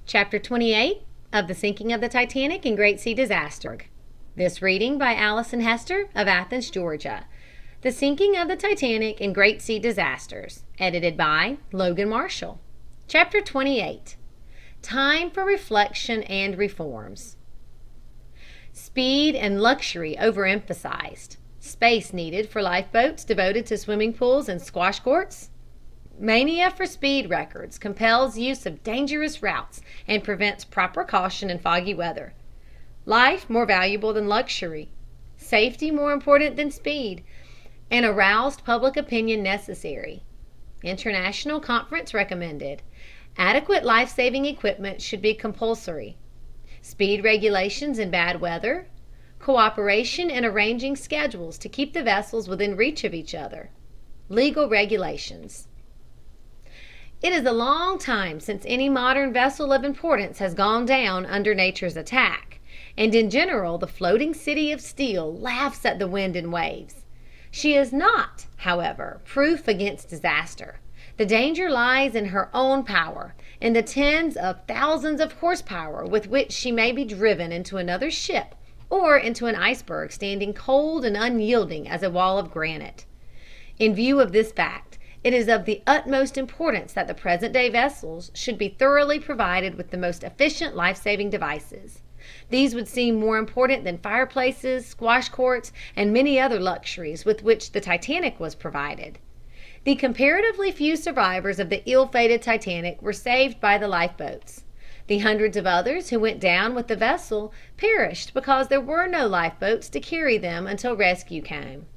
Chapter 28 of The Sinking of the Titanic and Great Sea Disaster. This reading by Allison Hester of Athens, Georgia. The Sinking of the Titanic and Great Sea Disasters, edited by Logan Marshall. Chapter 28. Time for Reflection and Reforms. Speed and luxury overemphasized. Space needed for lifeboats devoted to swimming pools and squash courts. Mania for speed records compels use of dangerous routes and prevents proper caution in foggy weather. Life more valuable than luxury. Safety more important than speed. An aroused public opinion necessary. International conference recommended. Adequate life-saving equipment should be compulsory. Speed regulations in bad weather. Cooperation in arranging schedules to keep the vessels within reach of each other. Legal regulations. It is a long time since any modern vessel of importance has gone down under nature's attack, and in general the floating city of steel laughs at the wind and waves. She is not, however, proof against disaster. The danger lies in her own power, in the tens of thousands of horsepower with which she may be driven into another ship or into an iceberg standing cold and unyielding as a wall of granite. In view of this fact, it is of the utmost importance that the present-day vessels should be thoroughly provided with the most efficient life-saving devices. These would seem more important than fireplaces, squash courts, and many other luxuries with which the Titanic was provided. The comparatively few survivors of the ill-fated Titanic were saved by the lifeboats. The hundreds of others who went down with the vessel perished because there were no lifeboats to carry them until rescue came.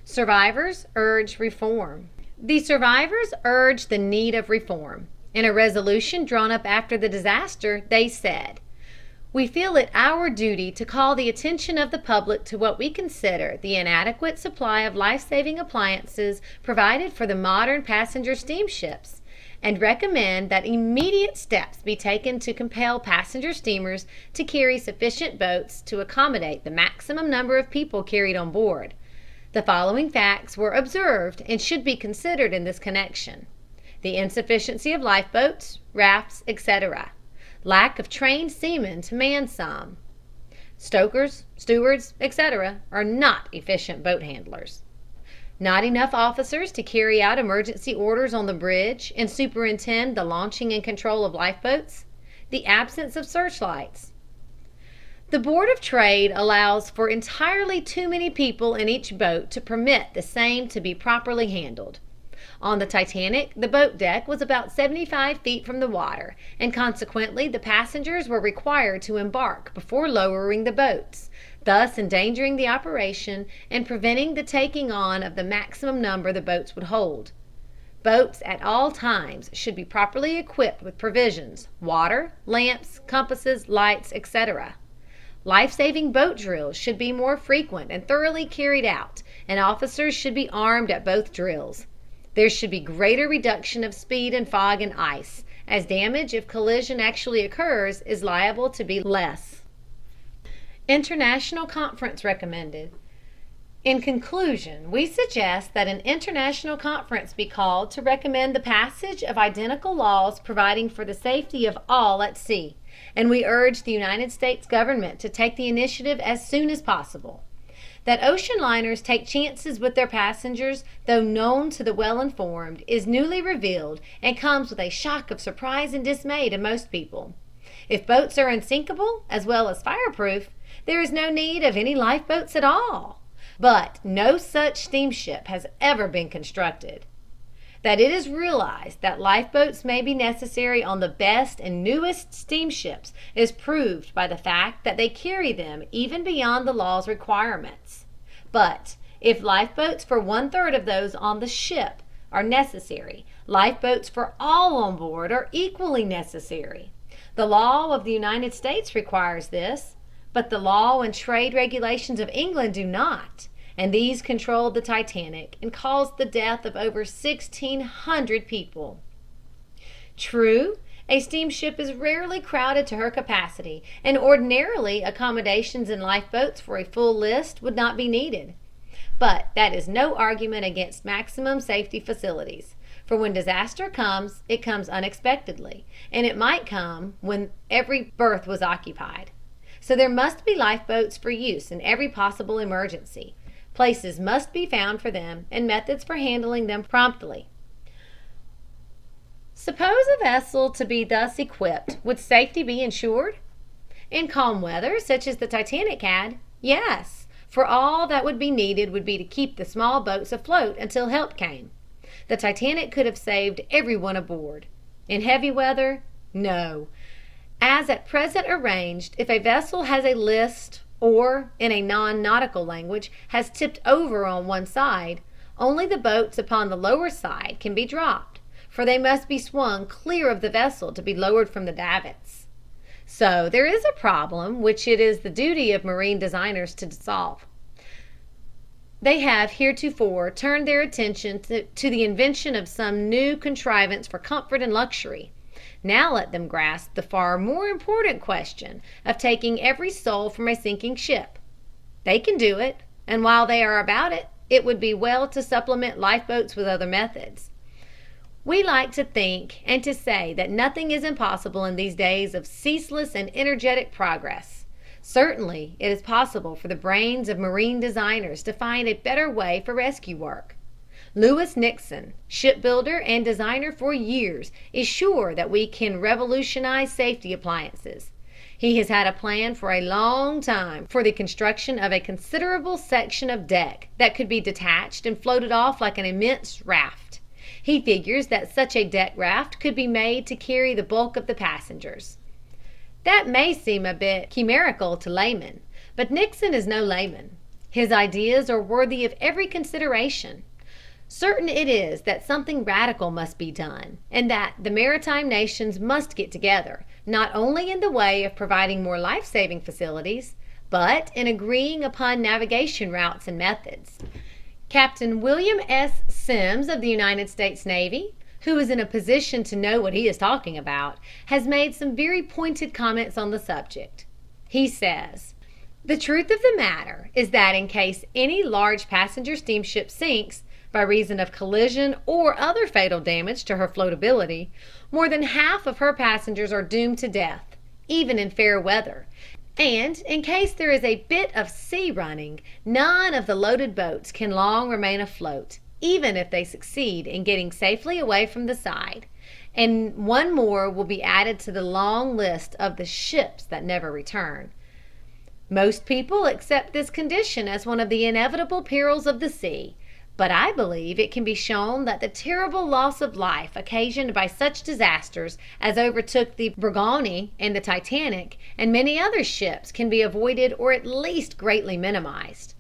Survivors urge reform. The survivors urged the need of reform. In a resolution drawn up after the disaster, they said, "We feel it our duty to call the attention of the public to what we consider the inadequate supply of life-saving appliances provided for the modern passenger steamships, and recommend that immediate steps be taken to compel passenger steamers to carry sufficient boats to accommodate the maximum number of people carried on board. The following facts were observed and should be considered in this connection: the insufficiency of lifeboats, rafts, etc. Lack of trained seamen to man some. Stokers, stewards, etc. are not efficient boat handlers. Not enough officers to carry out emergency orders on the bridge and superintend the launching and control of lifeboats. The absence of searchlights. The Board of Trade allows for entirely too many people in each boat to permit the same to be properly handled. On the Titanic, the boat deck was about 75 feet from the water, and consequently the passengers were required to embark before lowering the boats, thus endangering the operation and preventing the taking on of the maximum number the boats would hold. Boats at all times should be properly equipped with provisions, water, lamps, compasses, lights, etc. Life-saving boat drills should be more frequent and thoroughly carried out, and officers should be armed at both drills. There should be greater reduction of speed in fog and ice, as damage if collision actually occurs is liable to be less. International conference recommended. In conclusion, we suggest that an international conference be called to recommend the passage of identical laws providing for the safety of all at sea, and we urge the United States government to take the initiative as soon as possible. That ocean liners take chances with their passengers, though known to the well-informed, is newly revealed and comes with a shock of surprise and dismay to most people. If boats are unsinkable, as well as fireproof, there is no need of any lifeboats at all. But no such steamship has ever been constructed. That it is realized that lifeboats may be necessary on the best and newest steamships is proved by the fact that they carry them even beyond the law's requirements. But if lifeboats for 1/3 of those on the ship are necessary, lifeboats for all on board are equally necessary. The law of the United States requires this, but the law and trade regulations of England do not, and these controlled the Titanic and caused the death of over 1,600 people. True, a steamship is rarely crowded to her capacity, and ordinarily accommodations in lifeboats for a full list would not be needed. But that is no argument against maximum safety facilities, For when disaster comes, it comes unexpectedly, and it might come when every berth was occupied. So there must be lifeboats for use in every possible emergency. Places must be found for them and methods for handling them promptly. Suppose a vessel to be thus equipped, would safety be ensured? In calm weather, such as the Titanic had, yes, for all that would be needed would be to keep the small boats afloat until help came. The Titanic could have saved everyone aboard. In heavy weather, no. As at present arranged, if a vessel has a list or, in a non-nautical language, has tipped over on one side, only the boats upon the lower side can be dropped, for they must be swung clear of the vessel to be lowered from the davits. So there is a problem which it is the duty of marine designers to solve. They have heretofore turned their attention to the invention of some new contrivance for comfort and luxury. Now let them grasp the far more important question of taking every soul from a sinking ship. They can do it, and while they are about it, it would be well to supplement lifeboats with other methods. We like to think and to say that nothing is impossible in these days of ceaseless and energetic progress. Certainly, it is possible for the brains of marine designers to find a better way for rescue work. Lewis Nixon, shipbuilder and designer for years, is sure that we can revolutionize safety appliances. He has had a plan for a long time for the construction of a considerable section of deck that could be detached and floated off like an immense raft. He figures that such a deck raft could be made to carry the bulk of the passengers. That may seem a bit chimerical to laymen, but Nixon is no layman. His ideas are worthy of every consideration. Certain it is that something radical must be done, and that the maritime nations must get together, not only in the way of providing more life-saving facilities, but in agreeing upon navigation routes and methods. Captain William S. Sims of the United States Navy, who is in a position to know what he is talking about, has made some very pointed comments on the subject. He says, "The truth of the matter is that in case any large passenger steamship sinks, by reason of collision or other fatal damage to her floatability, more than half of her passengers are doomed to death, even in fair weather. And in case there is a bit of sea running, none of the loaded boats can long remain afloat, even if they succeed in getting safely away from the side. And one more will be added to the long list of the ships that never return." Most people accept this condition as one of the inevitable perils of the sea. But I believe it can be shown that the terrible loss of life occasioned by such disasters as overtook the Bourgogne and the Titanic and many other ships can be avoided or at least greatly minimized.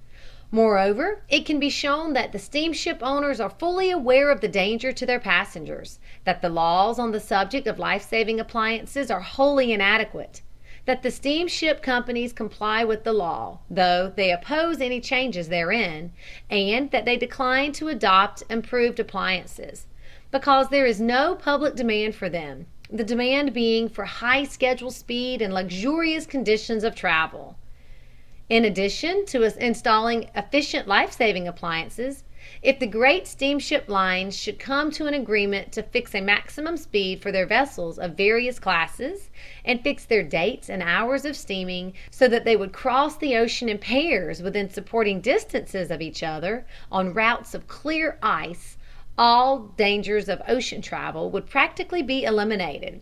Moreover, it can be shown that the steamship owners are fully aware of the danger to their passengers, that the laws on the subject of life-saving appliances are wholly inadequate, that the steamship companies comply with the law, though they oppose any changes therein, and that they decline to adopt improved appliances, because there is no public demand for them, the demand being for high schedule speed and luxurious conditions of travel. In addition to installing efficient life-saving appliances, if the great steamship lines should come to an agreement to fix a maximum speed for their vessels of various classes, and fix their dates and hours of steaming so that they would cross the ocean in pairs within supporting distances of each other on routes of clear ice, all dangers of ocean travel would practically be eliminated.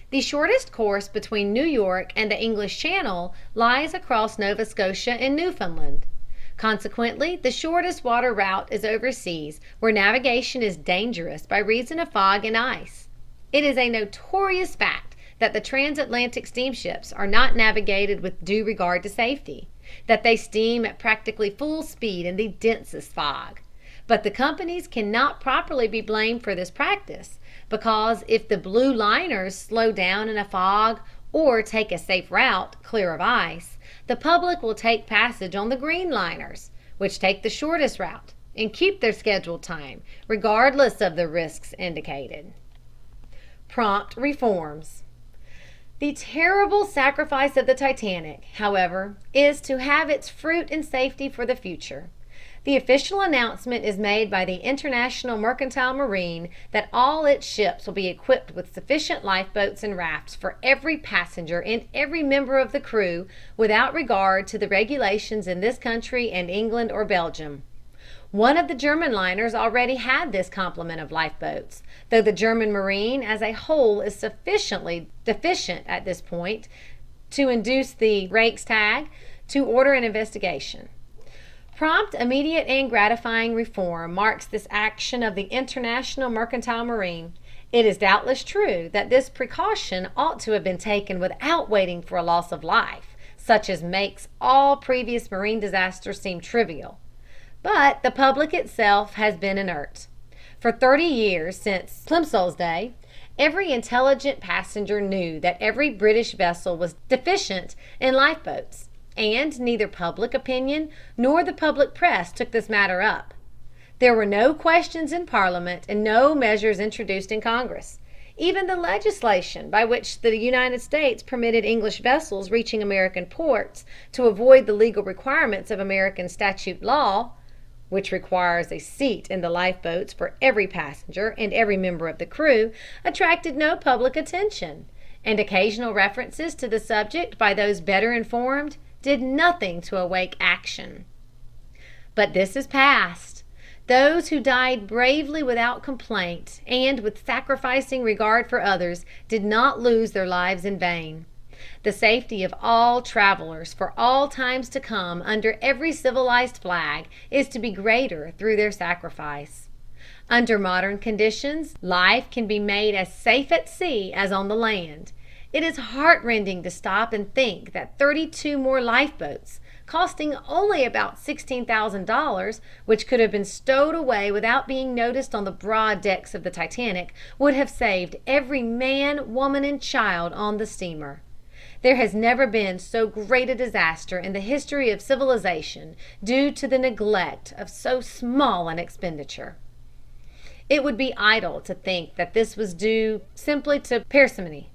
The shortest course between New York and the English Channel lies across Nova Scotia and Newfoundland. Consequently, the shortest water route is overseas, where navigation is dangerous by reason of fog and ice. It is a notorious fact that the transatlantic steamships are not navigated with due regard to safety, that they steam at practically full speed in the densest fog. But the companies cannot properly be blamed for this practice, because if the blue liners slow down in a fog or take a safe route clear of ice, the public will take passage on the green liners, which take the shortest route, and keep their scheduled time, regardless of the risks indicated. Prompt reforms. The terrible sacrifice of the Titanic, however, is to have its fruit in safety for the future. The official announcement is made by the International Mercantile Marine that all its ships will be equipped with sufficient lifeboats and rafts for every passenger and every member of the crew, without regard to the regulations in this country and England or Belgium. One of the German liners already had this complement of lifeboats, though the German marine as a whole is sufficiently deficient at this point to induce the Reichstag to order an investigation. Prompt, immediate, and gratifying reform marks this action of the International Mercantile Marine. It is doubtless true that this precaution ought to have been taken without waiting for a loss of life, such as makes all previous marine disasters seem trivial. But the public itself has been inert. For 30 years, since Plimsoll's day, every intelligent passenger knew that every British vessel was deficient in lifeboats, and neither public opinion nor the public press took this matter up. There were no questions in Parliament and no measures introduced in Congress. Even the legislation by which the United States permitted English vessels reaching American ports to avoid the legal requirements of American statute law, which requires a seat in the lifeboats for every passenger and every member of the crew, attracted no public attention, and occasional references to the subject by those better informed did nothing to awake action. But this is past. Those who died bravely without complaint and with sacrificing regard for others did not lose their lives in vain. The safety of all travelers for all times to come under every civilized flag is to be greater through their sacrifice. Under modern conditions, life can be made as safe at sea as on the land. It is heartrending to stop and think that 32 more lifeboats, costing only about $16,000, which could have been stowed away without being noticed on the broad decks of the Titanic, would have saved every man, woman, and child on the steamer. There has never been so great a disaster in the history of civilization due to the neglect of so small an expenditure. It would be idle to think that this was due simply to parsimony.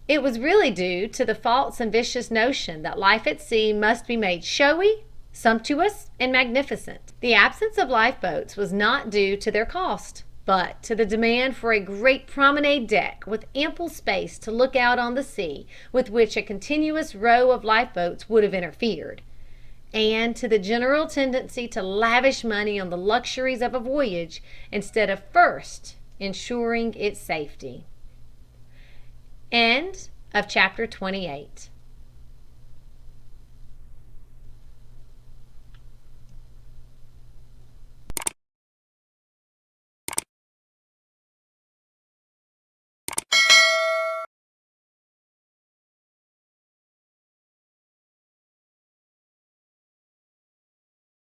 It was really due to the false and vicious notion that life at sea must be made showy, sumptuous, and magnificent. The absence of lifeboats was not due to their cost, but to the demand for a great promenade deck with ample space to look out on the sea, with which a continuous row of lifeboats would have interfered, and to the general tendency to lavish money on the luxuries of a voyage instead of first ensuring its safety. End of chapter 28.